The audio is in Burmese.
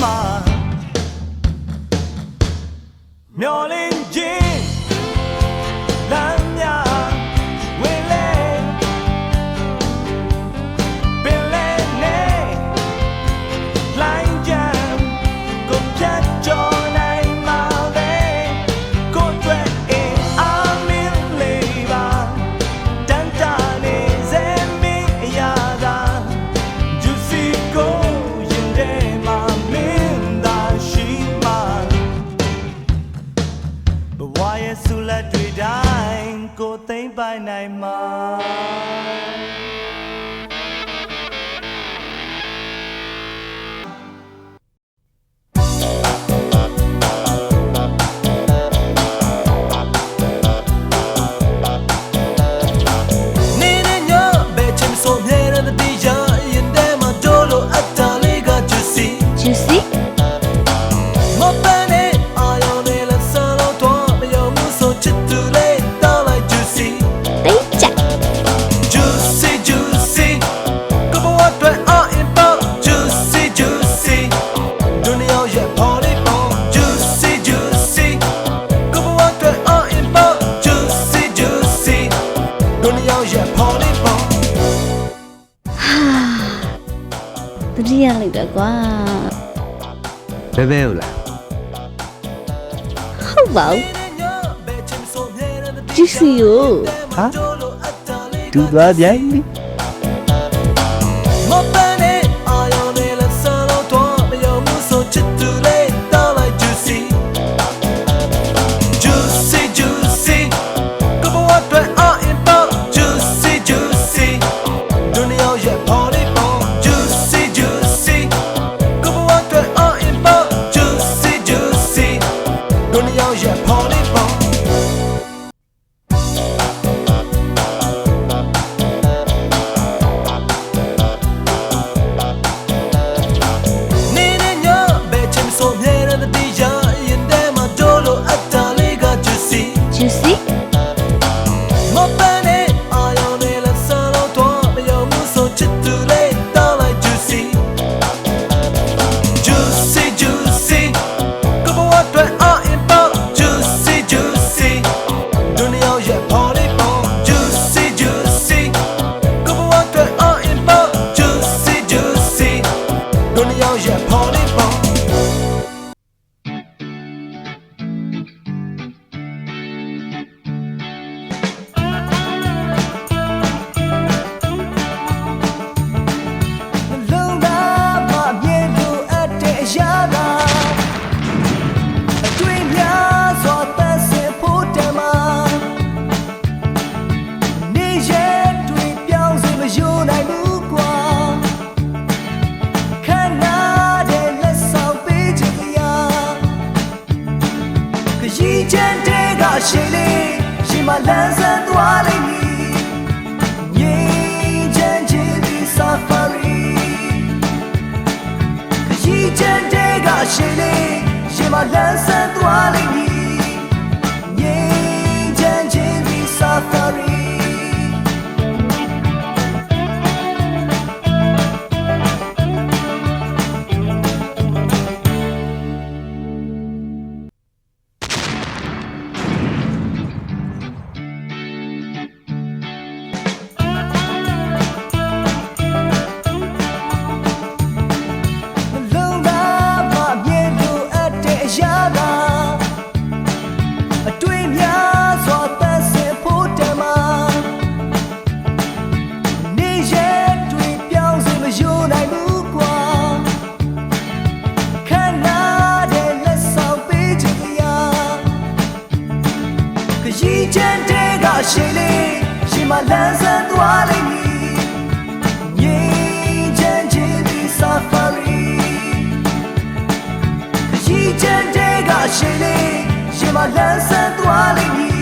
မှာမျောလင်းခြင်းလမ်းများဝင်လေပင်လေနေလိုင်းကြံကိုဖြတ်ကျော်နိုင်မှာလေကိုယ်တွေ့အင်းအမင်းလေးပါတန်တာနေစေမင်းအရာသာဂျူစီကိုရင်ထဲမှာမင်းသာရှိမှာဘဝရဲ့ဆူလက်တွေတိုင်းကိုသိမ့်ပိုင်နိုင်မှာJuicy မပန်းနဲ့အာရုံနဲ့လက်စတော့တော့မယုံမှုဆိုချစ်သူလေးတောင်းလိုက် Juicy တိတ်ကြ Juicy Juicy ကဘဝတွေအားအပေါ့ Juicy Juicy ဒုနီယာရဲ့ပေါ်လေးပေါ် Juicy Juicy ကဘဝတွေအားအပေါ့ Juicy Juicy ဒုနီယာရဲ့ပေါ်လေးပေါ် တတိယလိုက်တော့ကွာ ဘယ်ဘဲဟုတ်လား ဟုတ်ပါဘူး Juicy ကို ဟာတူသွားပြန်ပြီ မပန်းနဲ့အာရုံနဲ့လက်စတော့တော့မယုံမှုဆိုချစ်သူလေးတောင်းလိုက် Juicy Juicy Juicy ကဘဝတွေအားအပေါ့ Juicy Juicy ဒုနီယာရဲ့ပေါ်လေးပေါ် Juicy Juicy ကဘဝတွေအားအပေါ့ Juicy Juicy ဒုနီယာရဲ့ပေါ်လေးပေါ်Juicy မပန်းနဲ့အာရုံနဲ့လက်စတော့တော့မယုံမှုဆိုချစ်သူလေးတောင်းလိုက် Juicy Juicy Juicy ကဘဝတွေအားအပေါ့ Juicy Juicy ဒုနီယာရဲ့ပေါ်လေးပေါ် Juicy Juicy ကဘဝတွေအားအပေါ့ Juicy Juicy ဒုနီယာရဲ့ပေါ်လေးပေါ်ရှိလေရှိမလန်းဆန်းသွားလိမ့်မည်ငြိမ်းချမ်းခြင်းဒီ safari ခရီးချမ်းတဲ့ကရှိလေရှိမလန်းဆန်းသွားလိမ့်မည်ငြိမ်းချမ်းခြင်းဒီ safariရှိလေရှိမလန်းဆန်းသွားလိမ့်မည်ငြိမ်းချမ်းခြင်းဒီ safari ခရီးချမ်းတဲ့ကရှိလေရှိမလန်းဆန်းသွားလိမ့်မည်